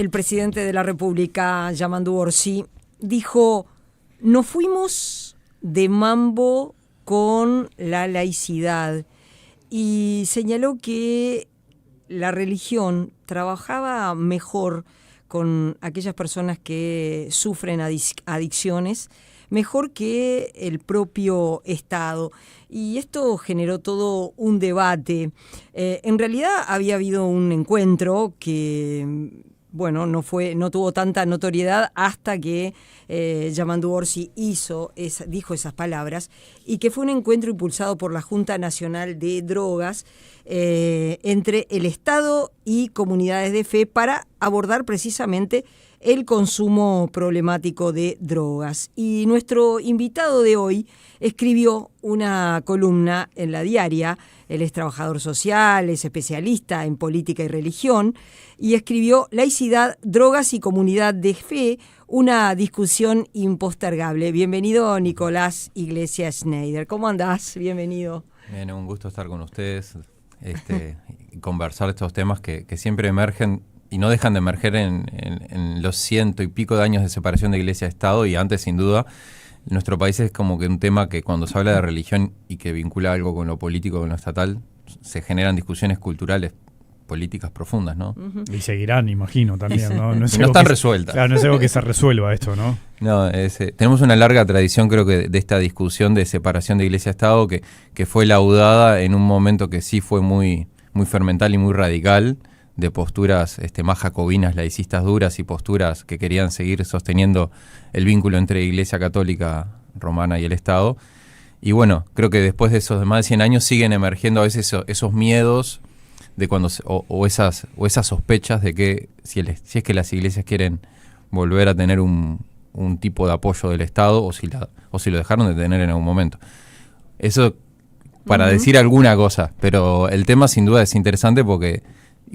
el presidente de la República, Yamandu Orsi, dijo: no fuimos de mambo con la laicidad, y señaló que la religión trabajaba mejor con aquellas personas que sufren adicciones, mejor que el propio Estado. Y esto generó todo un debate. En realidad había habido un encuentro que, bueno, no tuvo tanta notoriedad hasta que Yamandu Orsi dijo esas palabras, y que fue un encuentro impulsado por la Junta Nacional de Drogas entre el Estado y comunidades de fe para abordar precisamente el consumo problemático de drogas. Y nuestro invitado de hoy escribió una columna en La Diaria. Él es trabajador social, es especialista en política y religión, y escribió Laicidad, drogas y comunidad de fe, una discusión impostergable. Bienvenido, Nicolás Iglesias Schneider. ¿Cómo andás? Bienvenido. Bien, un gusto estar con ustedes y conversar estos temas que siempre emergen y no dejan de emerger en los 100 y pico de años de separación de Iglesia-Estado, y antes, sin duda. Nuestro país es como que un tema que cuando se habla de religión y que vincula algo con lo político, con lo estatal, se generan discusiones culturales, políticas profundas, ¿no? Y seguirán, imagino, también, ¿no? No están resueltas. Claro, no es algo que se resuelva esto, ¿no? No, tenemos una larga tradición, creo que, de esta discusión de separación de Iglesia-Estado que fue laudada en un momento que sí fue muy, muy fermental y muy radical, de posturas más jacobinas, laicistas duras, y posturas que querían seguir sosteniendo el vínculo entre Iglesia Católica Romana y el Estado. Y bueno, creo que después de esos más de 100 años siguen emergiendo a veces esos miedos de cuando o esas sospechas de que si es que las iglesias quieren volver a tener un tipo de apoyo del Estado, o si lo dejaron de tener en algún momento. Eso para decir alguna cosa, pero el tema sin duda es interesante porque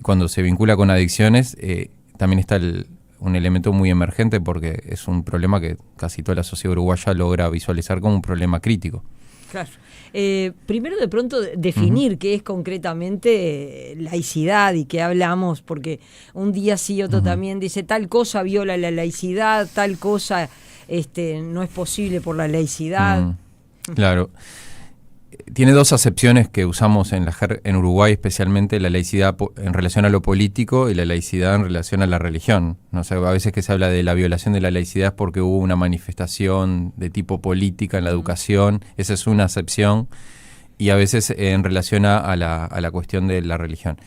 cuando se vincula con adicciones, también está un elemento muy emergente, porque es un problema que casi toda la sociedad uruguaya logra visualizar como un problema crítico. Claro. Primero, de pronto, definir qué es concretamente laicidad y qué hablamos, porque un día sí, otro también dice tal cosa viola la laicidad, tal cosa no es posible por la laicidad. Claro. Tiene dos acepciones que usamos en Uruguay, especialmente: la laicidad en relación a lo político y la laicidad en relación a la religión. No sé, a veces que se habla de la violación de la laicidad es porque hubo una manifestación de tipo política en la educación. Esa es una acepción. Y a veces en relación a la cuestión de la religión.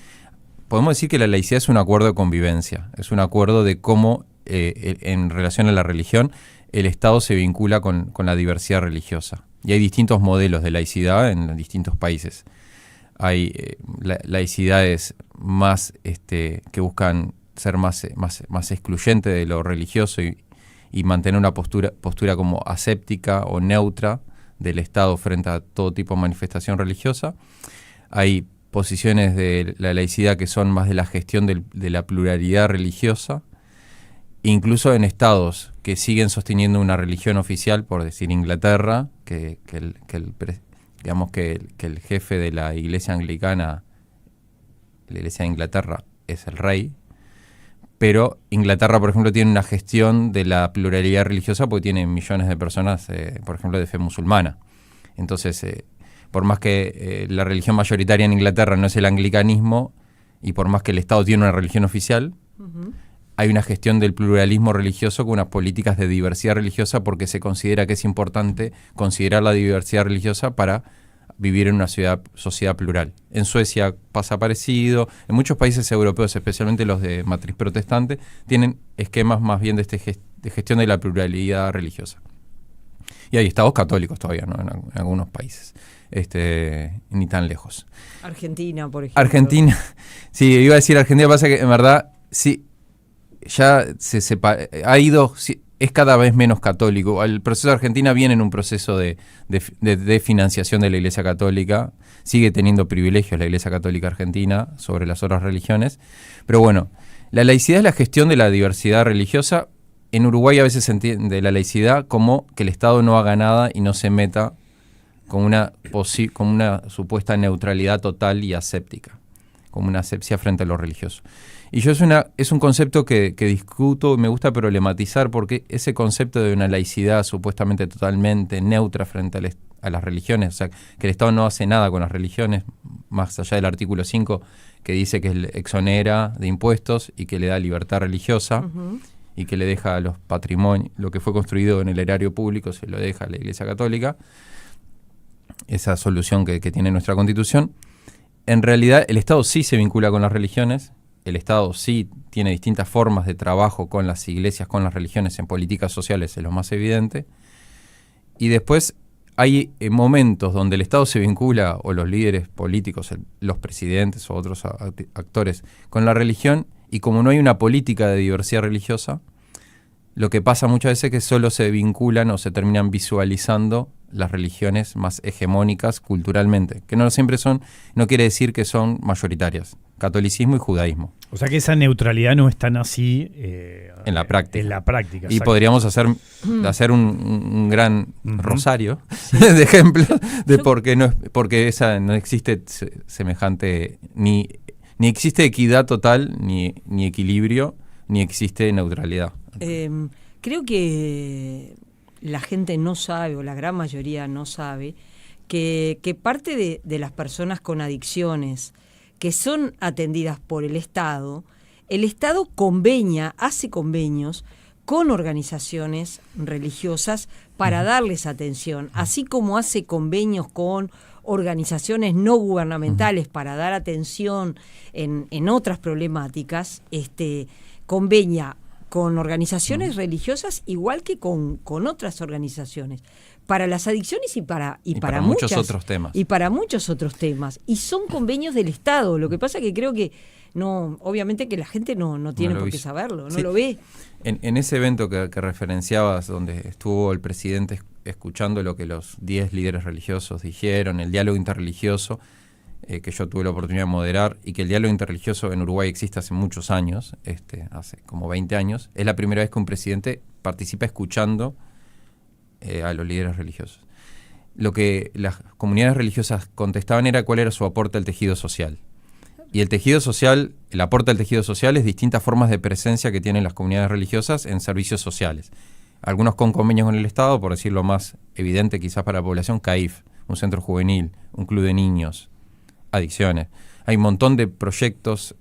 Podemos decir que la laicidad es un acuerdo de convivencia, es un acuerdo de cómo en relación a la religión el Estado se vincula con la diversidad religiosa. Y hay distintos modelos de laicidad en distintos países. Hay laicidades más que buscan ser más excluyente de lo religioso y mantener una postura como aséptica o neutra del Estado frente a todo tipo de manifestación religiosa. Hay posiciones de la laicidad que son más de la gestión de la pluralidad religiosa. Incluso en estados que siguen sosteniendo una religión oficial, por decir Inglaterra, que el jefe de la Iglesia Anglicana, la Iglesia de Inglaterra, es el rey, pero Inglaterra, por ejemplo, tiene una gestión de la pluralidad religiosa porque tiene millones de personas, por ejemplo, de fe musulmana. Entonces, por más que la religión mayoritaria en Inglaterra no es el anglicanismo, y por más que el Estado tiene una religión oficial, hay una gestión del pluralismo religioso con unas políticas de diversidad religiosa, porque se considera que es importante considerar la diversidad religiosa para vivir en una sociedad plural. En Suecia pasa parecido. En muchos países europeos, especialmente los de matriz protestante, tienen esquemas más bien de gestión de la pluralidad religiosa. Y hay estados católicos todavía, ¿no? En algunos países, ni tan lejos. Argentina, por ejemplo. Argentina, sí, iba a decir Argentina, pasa que en verdad sí, ya ha ido, es cada vez menos católico. El proceso de Argentina viene en un proceso de financiación de la Iglesia Católica. Sigue teniendo privilegios la Iglesia Católica Argentina sobre las otras religiones. Pero bueno, la laicidad es la gestión de la diversidad religiosa. En Uruguay a veces se entiende la laicidad como que el Estado no haga nada y no se meta con una supuesta neutralidad total y aséptica, como una asepsia frente a lo religioso. Y yo es un concepto que discuto y me gusta problematizar, porque ese concepto de una laicidad supuestamente totalmente neutra frente a las religiones, o sea, que el Estado no hace nada con las religiones, más allá del artículo 5, que dice que exonera de impuestos y que le da libertad religiosa, y que le deja a los patrimonios, lo que fue construido en el erario público, se lo deja a la Iglesia Católica, esa solución que tiene nuestra Constitución. En realidad, el Estado sí se vincula con las religiones, el Estado sí tiene distintas formas de trabajo con las iglesias, con las religiones en políticas sociales, es lo más evidente. Y después hay momentos donde el Estado se vincula, o los líderes políticos, los presidentes o otros actores, con la religión, y como no hay una política de diversidad religiosa, lo que pasa muchas veces es que solo se vinculan o se terminan visualizando las religiones más hegemónicas culturalmente, que no siempre son, no quiere decir que son mayoritarias, catolicismo y judaísmo. O sea que esa neutralidad no es tan así en la práctica. En la práctica, y exacto. podríamos hacer un gran rosario de ejemplos de porque no existe semejante, ni existe equidad total, ni equilibrio, ni existe neutralidad. Creo que la gente no sabe, o la gran mayoría no sabe, que parte de las personas con adicciones que son atendidas por el Estado hace convenios con organizaciones religiosas para darles atención, así como hace convenios con organizaciones no gubernamentales para dar atención en otras problemáticas, convenia con organizaciones religiosas igual que con otras organizaciones para las adicciones y para muchos otros temas. Y para muchos otros temas. Y son convenios del Estado. Lo que pasa que creo que no, obviamente que la gente no tiene por qué saberlo, no lo ve. En ese evento que referenciabas, donde estuvo el presidente escuchando lo que los 10 líderes religiosos dijeron, el diálogo interreligioso, que yo tuve la oportunidad de moderar, y que el diálogo interreligioso en Uruguay existe hace muchos años, hace como 20 años, es la primera vez que un presidente participa escuchando a los líderes religiosos. Lo que las comunidades religiosas contestaban era cuál era su aporte al tejido social. Y el tejido social, el aporte al tejido social es distintas formas de presencia que tienen las comunidades religiosas en servicios sociales. Algunos con convenios con el Estado, por decirlo más evidente quizás para la población, CAIF, un centro juvenil, un club de niños, adicciones. Hay un montón de proyectos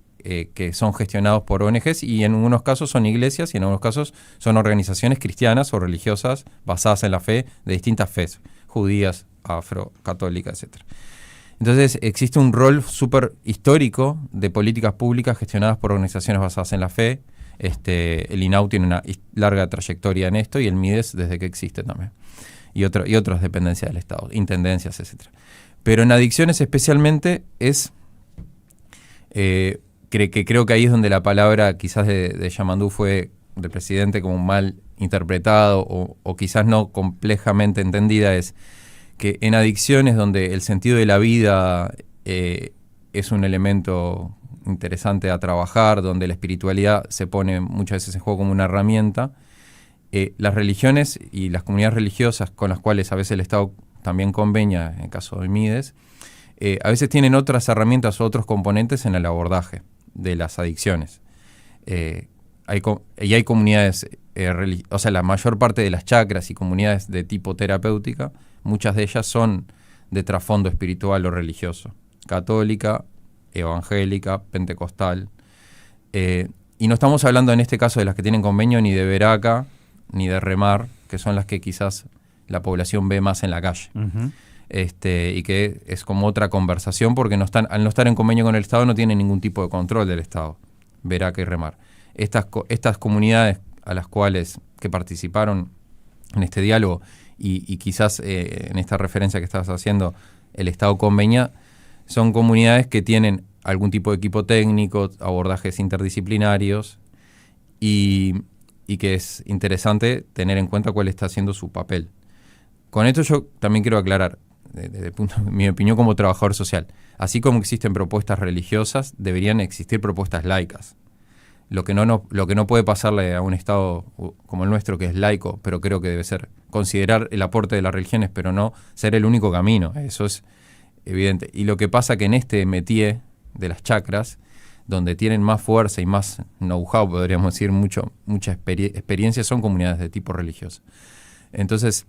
que son gestionados por ONGs, y en algunos casos son iglesias y en algunos casos son organizaciones cristianas o religiosas basadas en la fe de distintas fes, judías, afro, católicas, etc. Entonces existe un rol súper histórico de políticas públicas gestionadas por organizaciones basadas en la fe. El INAU tiene una larga trayectoria en esto, y el MIDES desde que existe también. Y otras dependencias del Estado, intendencias, etc. Pero en adicciones especialmente creo que ahí es donde la palabra quizás de Yamandú fue del presidente como mal interpretado o quizás no complejamente entendida, es que en adicciones donde el sentido de la vida es un elemento interesante a trabajar, donde la espiritualidad se pone muchas veces en juego como una herramienta, las religiones y las comunidades religiosas con las cuales a veces el Estado también convenia, en el caso de MIDES, a veces tienen otras herramientas o otros componentes en el abordaje de las adicciones. Hay comunidades, o sea, la mayor parte de las chacras y comunidades de tipo terapéutica, muchas de ellas son de trasfondo espiritual o religioso, católica, evangélica, pentecostal. Y no estamos hablando en este caso de las que tienen convenio ni de Veraca ni de Remar, que son las que quizás la población ve más en la calle. Uh-huh. Y que es como otra conversación, porque al no estar en convenio con el Estado no tienen ningún tipo de control del Estado, Veraca y Remar. Estas comunidades a las cuales que participaron en este diálogo y quizás en esta referencia que estabas haciendo, el Estado convenia, son comunidades que tienen algún tipo de equipo técnico, abordajes interdisciplinarios, y que es interesante tener en cuenta cuál está haciendo su papel. Con esto yo también quiero aclarar, desde mi opinión como trabajador social, así como existen propuestas religiosas, deberían existir propuestas laicas. Lo que no puede pasarle a un Estado como el nuestro, que es laico, pero creo que debe ser considerar el aporte de las religiones, pero no ser el único camino. Eso es evidente. Y lo que pasa que en este métier de las chacras, donde tienen más fuerza y más know-how, podríamos decir, mucha experiencia, son comunidades de tipo religioso. Entonces,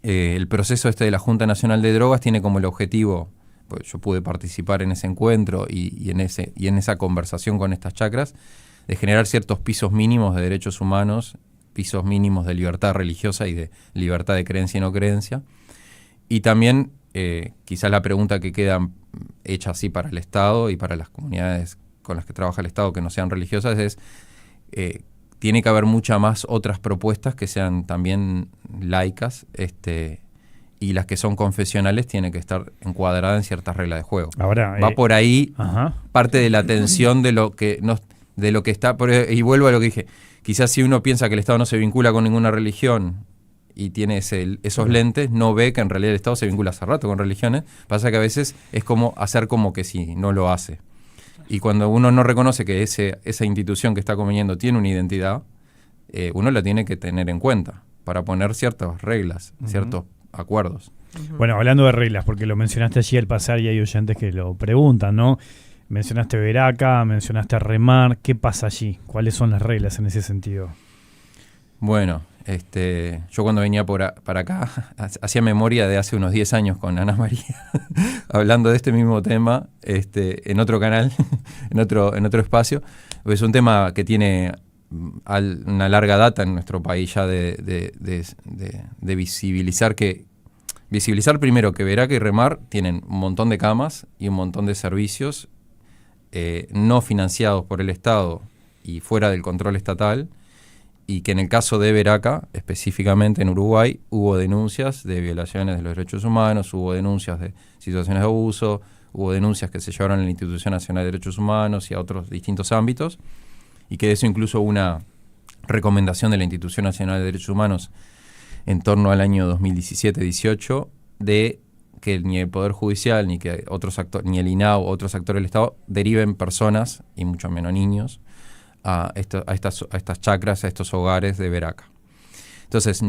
el proceso de la Junta Nacional de Drogas tiene como el objetivo, pues yo pude participar en ese encuentro y en esa conversación con estas chacras, de generar ciertos pisos mínimos de derechos humanos, pisos mínimos de libertad religiosa y de libertad de creencia y no creencia. Y también, quizás la pregunta que queda hecha así para el Estado y para las comunidades con las que trabaja el Estado que no sean religiosas es, tiene que haber muchas más otras propuestas que sean también laicas, y las que son confesionales tienen que estar encuadradas en ciertas reglas de juego. Ahora, va por ahí parte de la tensión de lo que está, y vuelvo a lo que dije, quizás si uno piensa que el Estado no se vincula con ninguna religión y tiene esos lentes, no ve que en realidad el Estado se vincula hace rato con religiones. Pasa que a veces es como hacer como que sí, no lo hace. Y cuando uno no reconoce que esa institución que está conveniendo tiene una identidad, uno la tiene que tener en cuenta para poner ciertas reglas, ciertos acuerdos. Bueno, hablando de reglas, porque lo mencionaste allí al pasar y hay oyentes que lo preguntan, ¿no? Mencionaste Veraca, mencionaste Remar, ¿qué pasa allí? ¿Cuáles son las reglas en ese sentido? Bueno, yo cuando venía para acá hacía memoria de hace unos 10 años con Ana María, hablando de este mismo tema, en otro canal, en otro espacio. Es un tema que tiene una larga data en nuestro país ya de visibilizar primero que Veraca y Remar tienen un montón de camas y un montón de servicios no financiados por el Estado y fuera del control estatal, y que en el caso de Veraca, específicamente en Uruguay, hubo denuncias de violaciones de los derechos humanos, hubo denuncias de situaciones de abuso, hubo denuncias que se llevaron a la Institución Nacional de Derechos Humanos y a otros distintos ámbitos, y que eso incluso una recomendación de la Institución Nacional de Derechos Humanos en torno al año 2017-18 de que ni el Poder Judicial, ni que otros actores, ni el INAO, otros actores del Estado, deriven personas, y mucho menos niños, a estas chacras, a estos hogares de Veraca. Entonces,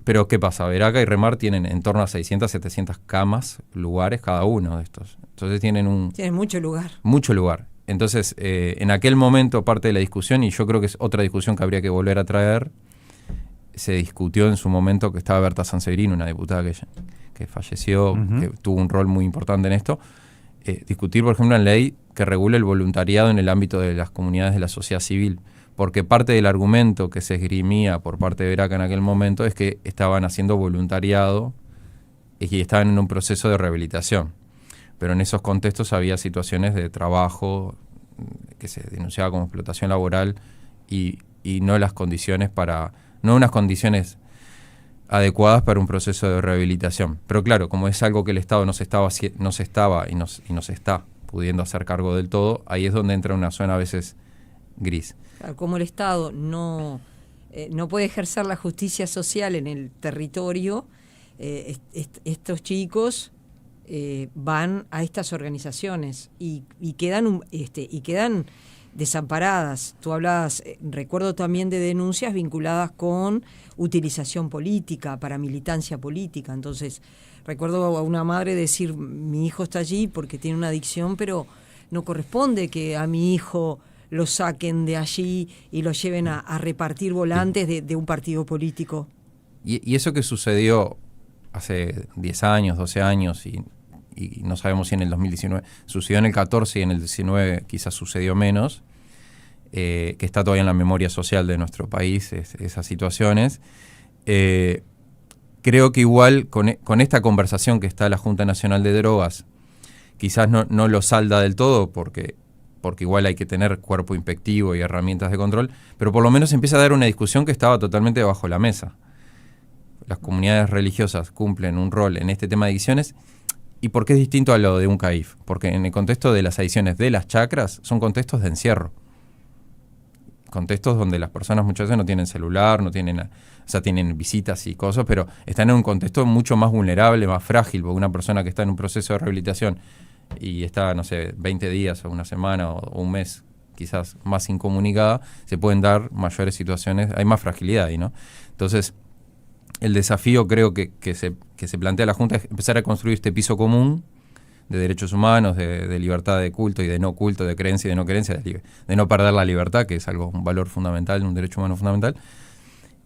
pero ¿qué pasa? Veraca y Remar tienen en torno a 600, 700 camas, lugares cada uno de estos. Entonces tienen mucho lugar. Mucho lugar. Entonces, en aquel momento, parte de la discusión, y yo creo que es otra discusión que habría que volver a traer, se discutió en su momento que estaba Berta Sanseverino, una diputada que falleció, que tuvo un rol muy importante en esto, discutir, por ejemplo, una ley que regule el voluntariado en el ámbito de las comunidades de la sociedad civil, porque parte del argumento que se esgrimía por parte de Veraca en aquel momento es que estaban haciendo voluntariado y estaban en un proceso de rehabilitación. Pero en esos contextos había situaciones de trabajo que se denunciaba como explotación laboral y no las condiciones no unas condiciones adecuadas para un proceso de rehabilitación. Pero claro, como es algo que el Estado no se estaba y no se está pudiendo hacer cargo del todo, ahí es donde entra una zona a veces gris. Claro, como el Estado no puede ejercer la justicia social en el territorio, estos chicos van a estas organizaciones y quedan desamparadas. Tú hablabas, recuerdo también de denuncias vinculadas con utilización política, para militancia política. Entonces, recuerdo a una madre decir, mi hijo está allí porque tiene una adicción, pero no corresponde que a mi hijo lo saquen de allí y lo lleven a repartir volantes de un partido político. Y eso que sucedió hace 10 años, 12 años, y no sabemos si en el 2019, sucedió en el 14 y en el 19 quizás sucedió menos, que está todavía en la memoria social de nuestro país, esas situaciones. Creo que igual con esta conversación que está la Junta Nacional de Drogas, quizás no lo salda del todo porque igual hay que tener cuerpo inspectivo y herramientas de control, pero por lo menos empieza a dar una discusión que estaba totalmente bajo la mesa. Las comunidades religiosas cumplen un rol en este tema de adicciones. ¿Y por qué es distinto a lo de un CAIF? Porque en el contexto de las adicciones de las chacras son contextos de encierro. Contextos donde las personas muchas veces no tienen celular, tienen visitas y cosas, pero están en un contexto mucho más vulnerable, más frágil, porque una persona que está en un proceso de rehabilitación y está, 20 días o una semana o un mes quizás más incomunicada, se pueden dar mayores situaciones, hay más fragilidad ahí, ¿no? Entonces, el desafío creo que se plantea la Junta es empezar a construir este piso común derechos humanos, de libertad de culto y de no culto, de creencia y de no creencia, de no perder la libertad, que es un valor fundamental, un derecho humano fundamental.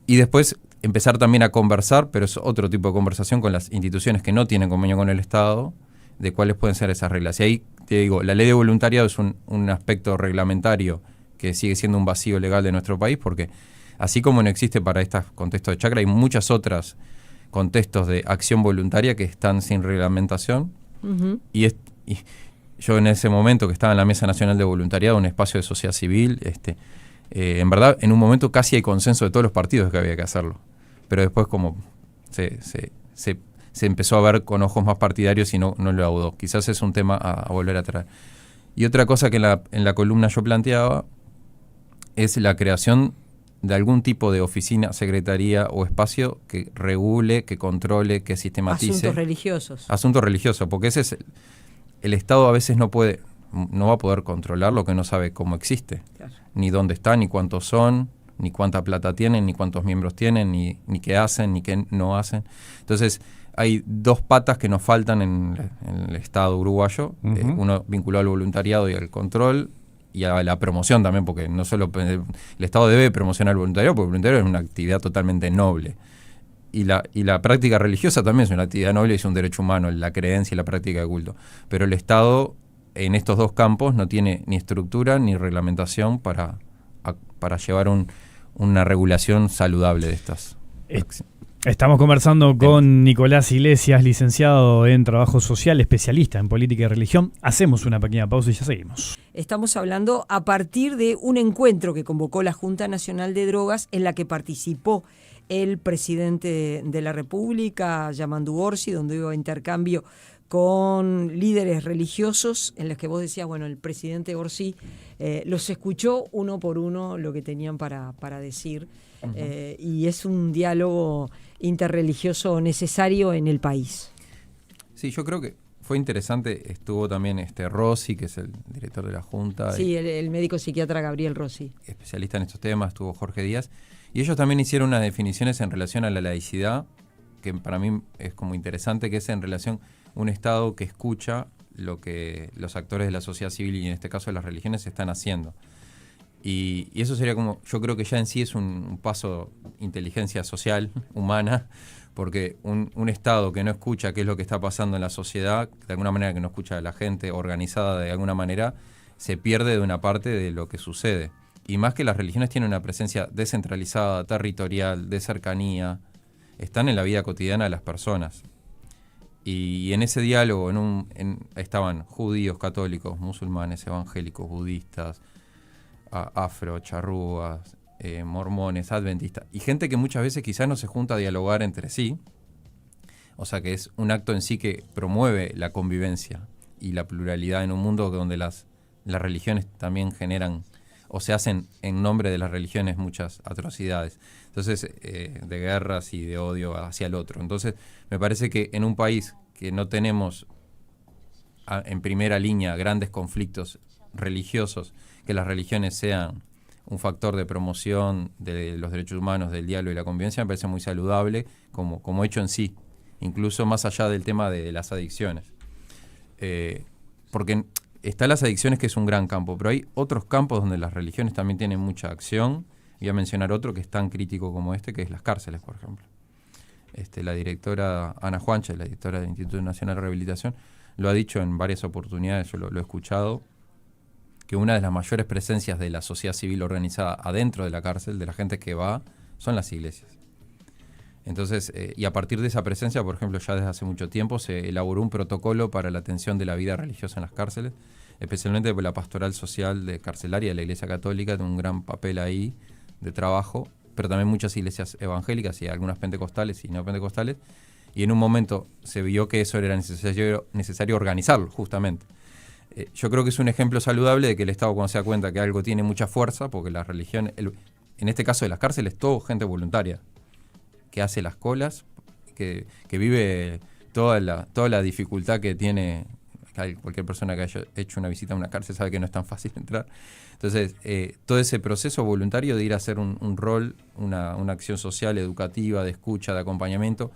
Y después empezar también a conversar, pero es otro tipo de conversación con las instituciones que no tienen convenio con el Estado, de cuáles pueden ser esas reglas. Y ahí te digo, la ley de voluntariado es un aspecto reglamentario que sigue siendo un vacío legal de nuestro país, porque así como no existe para estos contextos de chacra, hay muchas otras contextos de acción voluntaria que están sin reglamentación. Uh-huh. Y yo en ese momento que estaba en la Mesa Nacional de Voluntariado, un espacio de sociedad civil, en verdad en un momento casi hay consenso de todos los partidos que había que hacerlo. Pero después como se empezó a ver con ojos más partidarios y no lo audó. Quizás es un tema a volver a traer. Y otra cosa que en la columna yo planteaba es la creación de algún tipo de oficina, secretaría o espacio que regule, que controle, que sistematice. Asuntos religiosos. Asuntos religiosos, porque ese es el Estado a veces no va a poder controlar lo que no sabe cómo existe. Claro. Ni dónde está, ni cuántos son, ni cuánta plata tienen, ni cuántos miembros tienen, ni qué hacen, ni qué no hacen. Entonces, hay dos patas que nos faltan en el Estado uruguayo. Uh-huh. Uno vinculado al voluntariado y al control, y a la promoción también, porque no solo el Estado debe promocionar el voluntariado, porque el voluntariado es una actividad totalmente noble. Y la práctica religiosa también es una actividad noble y es un derecho humano, la creencia y la práctica de culto. Pero el Estado en estos dos campos no tiene ni estructura ni reglamentación para llevar una regulación saludable de estas. Estamos conversando con Nicolás Iglesias, licenciado en Trabajo Social, especialista en política y religión. Hacemos una pequeña pausa y ya seguimos. Estamos hablando a partir de un encuentro que convocó la Junta Nacional de Drogas, en la que participó el presidente de la República, Yamandu Orsi, donde hubo intercambio con líderes religiosos, en los que vos decías, bueno, el presidente Orsi los escuchó uno por uno lo que tenían para decir. Uh-huh. Y es un diálogo interreligioso necesario en el país. Sí, yo creo que fue interesante. Estuvo también Rossi, que es el director de la Junta. Sí, el médico psiquiatra Gabriel Rossi. Especialista en estos temas, estuvo Jorge Díaz. Y ellos también hicieron unas definiciones en relación a la laicidad, que para mí es como interesante, que es en relación a un Estado que escucha lo que los actores de la sociedad civil, y en este caso de las religiones, están haciendo. Y eso sería como, yo creo que ya en sí es un paso de inteligencia social, humana, porque un Estado que no escucha qué es lo que está pasando en la sociedad, de alguna manera que no escucha a la gente organizada de alguna manera, se pierde de una parte de lo que sucede. Y más que las religiones tienen una presencia descentralizada, territorial, de cercanía, están en la vida cotidiana de las personas. Y en ese diálogo estaban judíos, católicos, musulmanes, evangélicos, budistas, afro, charrúas, mormones, adventistas, y gente que muchas veces quizás no se junta a dialogar entre sí, o sea que es un acto en sí que promueve la convivencia y la pluralidad en un mundo donde las religiones también generan o se hacen en nombre de las religiones muchas atrocidades, entonces de guerras y de odio hacia el otro. Entonces me parece que en un país que no tenemos en primera línea grandes conflictos religiosos, que las religiones sean un factor de promoción de los derechos humanos, del diálogo y la convivencia, me parece muy saludable como hecho en sí, incluso más allá del tema de las adicciones. Porque están las adicciones, que es un gran campo, pero hay otros campos donde las religiones también tienen mucha acción. Voy a mencionar otro que es tan crítico como que es las cárceles, por ejemplo. La directora Ana Juancha, la directora del Instituto Nacional de Rehabilitación, lo ha dicho en varias oportunidades, yo lo he escuchado, que una de las mayores presencias de la sociedad civil organizada adentro de la cárcel, de la gente que va, son las iglesias. Entonces, y a partir de esa presencia, por ejemplo, ya desde hace mucho tiempo se elaboró un protocolo para la atención de la vida religiosa en las cárceles, especialmente por la pastoral social de carcelaria de la Iglesia Católica, tiene un gran papel ahí de trabajo, pero también muchas iglesias evangélicas y algunas pentecostales y no pentecostales, y en un momento se vio que eso era necesario organizarlo, justamente. Yo creo que es un ejemplo saludable de que el Estado, cuando se da cuenta que algo tiene mucha fuerza, porque la religión, en este caso de las cárceles, todo gente voluntaria, que hace las colas, que vive toda la dificultad que tiene. Cualquier persona que haya hecho una visita a una cárcel sabe que no es tan fácil entrar. Entonces, todo ese proceso voluntario de ir a hacer un rol, una acción social, educativa, de escucha, de acompañamiento,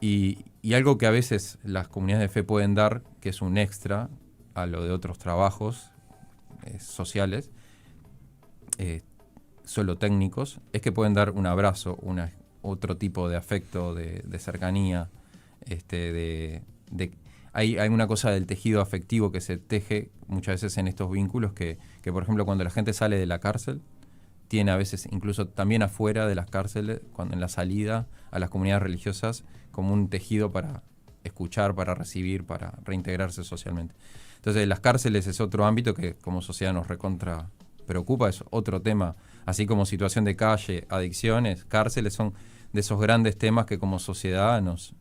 Y algo que a veces las comunidades de fe pueden dar, que es un extra a lo de otros trabajos sociales, solo técnicos, es que pueden dar un abrazo, otro tipo de afecto, de cercanía, hay una cosa del tejido afectivo que se teje muchas veces en estos vínculos que por ejemplo, cuando la gente sale de la cárcel, tiene a veces, incluso también afuera de las cárceles, cuando en la salida a las comunidades religiosas, como un tejido para escuchar, para recibir, para reintegrarse socialmente. Entonces, las cárceles es otro ámbito que como sociedad nos recontra preocupa, es otro tema, así como situación de calle, adicciones, cárceles son de esos grandes temas que como sociedad nos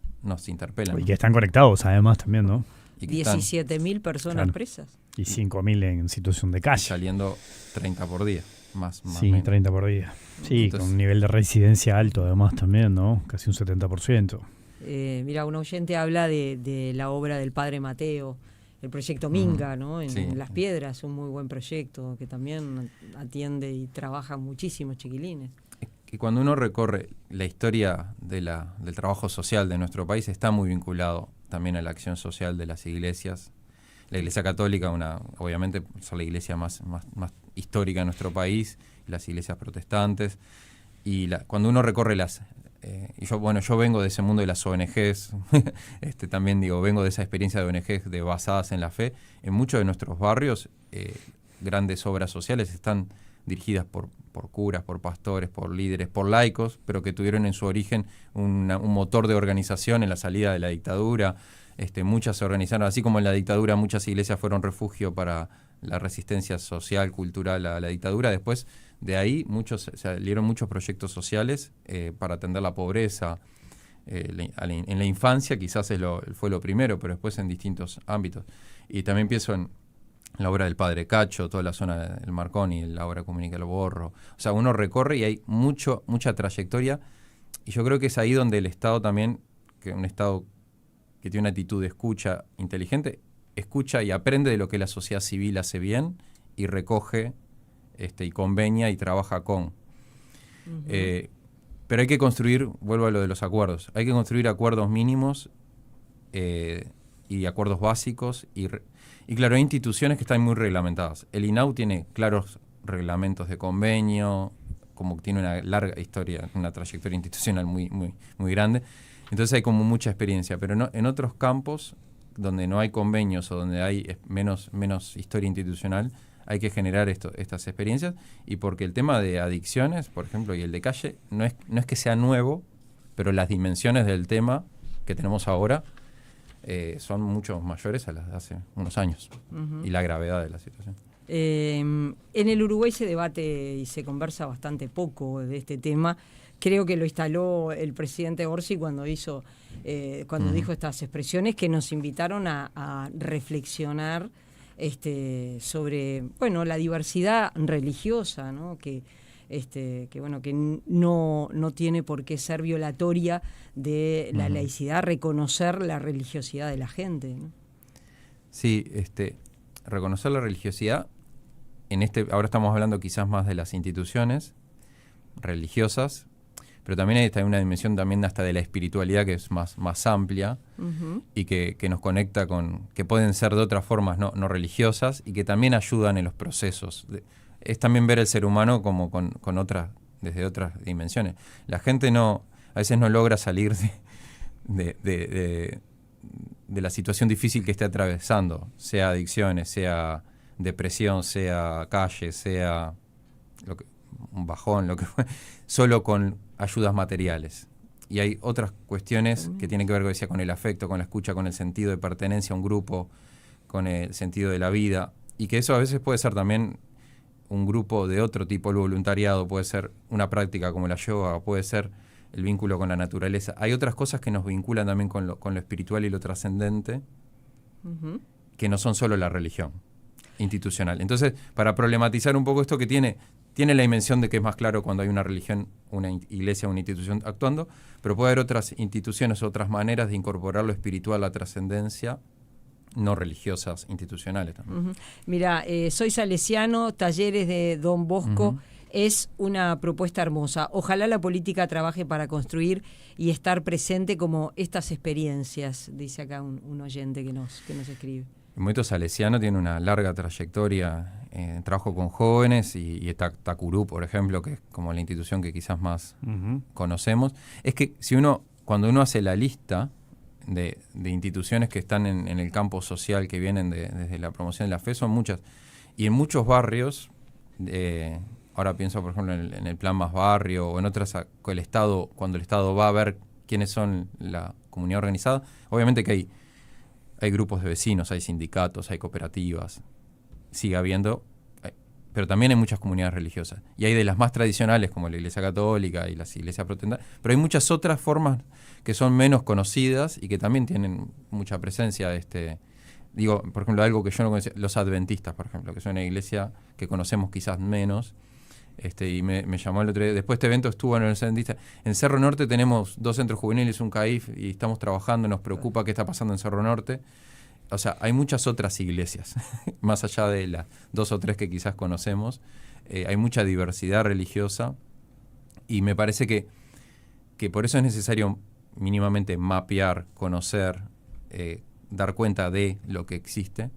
interpelan. Y que están conectados además también, ¿no? 17.000 personas presas. Y 5.000 en situación de calle. Saliendo 30 por día. Más Sí, menos. 30 por día. Sí, entonces, con un nivel de residencia alto además también, ¿no? Casi un 70%. Mira, un oyente habla de la obra del padre Mateo, el proyecto Minga, ¿no? En Las Piedras, un muy buen proyecto que también atiende y trabaja muchísimos chiquilines. Y cuando uno recorre la historia del trabajo social de nuestro país, está muy vinculado también a la acción social de las iglesias. La Iglesia Católica, obviamente, es la iglesia más histórica de nuestro país, las iglesias protestantes. Y cuando uno recorre yo vengo de ese mundo de las ONGs, también vengo de esa experiencia de ONGs basadas en la fe. En muchos de nuestros barrios, grandes obras sociales están dirigidas por curas, por pastores, por líderes, por laicos, pero que tuvieron en su origen un motor de organización en la salida de la dictadura. Muchas se organizaron, así como en la dictadura muchas iglesias fueron refugio para la resistencia social, cultural a la dictadura. Después de ahí salieron muchos proyectos sociales para atender la pobreza. En la infancia quizás fue lo primero, pero después en distintos ámbitos. Y también pienso en la obra del Padre Cacho, toda la zona del Marconi, la obra Comunica el Borro. O sea, uno recorre y hay mucha trayectoria. Y yo creo que es ahí donde el Estado también, que un Estado que tiene una actitud de escucha inteligente, escucha y aprende de lo que la sociedad civil hace bien y recoge y convenia y trabaja con. Uh-huh. Pero hay que construir, vuelvo a lo de los acuerdos, hay que construir acuerdos mínimos y acuerdos básicos y claro, hay instituciones que están muy reglamentadas. El INAU tiene claros reglamentos de convenio, como tiene una larga historia, una trayectoria institucional muy, muy, muy grande. Entonces hay como mucha experiencia, pero no, en otros campos donde no hay convenios o donde hay menos historia institucional, hay que generar estas experiencias. Y porque el tema de adicciones, por ejemplo, y el de calle, no es que sea nuevo, pero las dimensiones del tema que tenemos ahora son mucho mayores a las de hace unos años. Uh-huh. Y la gravedad de la situación. En el Uruguay se debate y se conversa bastante poco de este tema. Creo que lo instaló el presidente Orsi cuando dijo estas expresiones que nos invitaron a reflexionar sobre la diversidad religiosa, ¿no? Que no tiene por qué ser violatoria de la laicidad, reconocer la religiosidad de la gente, ¿no? Sí, reconocer la religiosidad. Ahora estamos hablando quizás más de las instituciones religiosas, pero también hay una dimensión también hasta de la espiritualidad que es más amplia. Uh-huh. Y que nos conecta que pueden ser de otras formas no religiosas y que también ayudan en los procesos. Es también ver el ser humano como desde otras dimensiones. La gente a veces no logra salir de la situación difícil que esté atravesando, sea adicciones, sea depresión, sea calle, sea un bajón, lo que fue, solo con ayudas materiales. Y hay otras cuestiones que tienen que ver, decía, con el afecto, con la escucha, con el sentido de pertenencia a un grupo, con el sentido de la vida, y que eso a veces puede ser también un grupo de otro tipo, el voluntariado, puede ser una práctica como la yoga, puede ser el vínculo con la naturaleza. Hay otras cosas que nos vinculan también con lo espiritual y lo trascendente, uh-huh, que no son solo la religión institucional. Entonces, para problematizar un poco esto que tiene la dimensión de que es más claro cuando hay una religión, una iglesia, una institución actuando, pero puede haber otras instituciones, otras maneras de incorporar lo espiritual, la trascendencia, no religiosas, institucionales también. Uh-huh. Mira, soy salesiano, talleres de Don Bosco, uh-huh, Es una propuesta hermosa. Ojalá la política trabaje para construir y estar presente como estas experiencias, dice acá un oyente que nos escribe. El movimiento salesiano tiene una larga trayectoria en trabajo con jóvenes y está Tacurú, por ejemplo, que es como la institución que quizás más conocemos. Es que cuando uno hace la lista de instituciones que están en el campo social, que vienen desde la promoción de la fe, son muchas. Y en muchos barrios, ahora pienso por ejemplo en el Plan Más Barrio o en otras, cuando el Estado va a ver quiénes son la comunidad organizada, obviamente que hay grupos de vecinos, hay sindicatos, hay cooperativas, sigue habiendo, pero también hay muchas comunidades religiosas. Y hay de las más tradicionales, como la Iglesia Católica y las iglesias protestantes, pero hay muchas otras formas que son menos conocidas y que también tienen mucha presencia. Por ejemplo, algo que yo no conocía, los adventistas, por ejemplo, que es una iglesia que conocemos quizás menos. Y me llamó el otro día. Después de este evento estuvo en el Adventista. En Cerro Norte tenemos 2 centros juveniles, un CAIF, y estamos trabajando, nos preocupa qué está pasando en Cerro Norte. O sea, hay muchas otras iglesias, más allá de las 2 o 3 que quizás conocemos. Hay mucha diversidad religiosa y me parece que por eso es necesario mínimamente mapear, conocer, dar cuenta de lo que existe.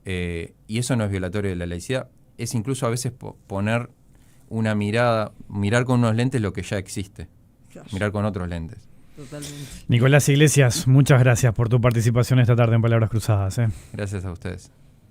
Y eso no es violatorio de la laicidad. Es incluso a veces poner una mirar con unos lentes lo que ya existe, mirar con otros lentes. Totalmente. Nicolás Iglesias, muchas gracias por tu participación esta tarde en Palabras Cruzadas. Gracias a ustedes.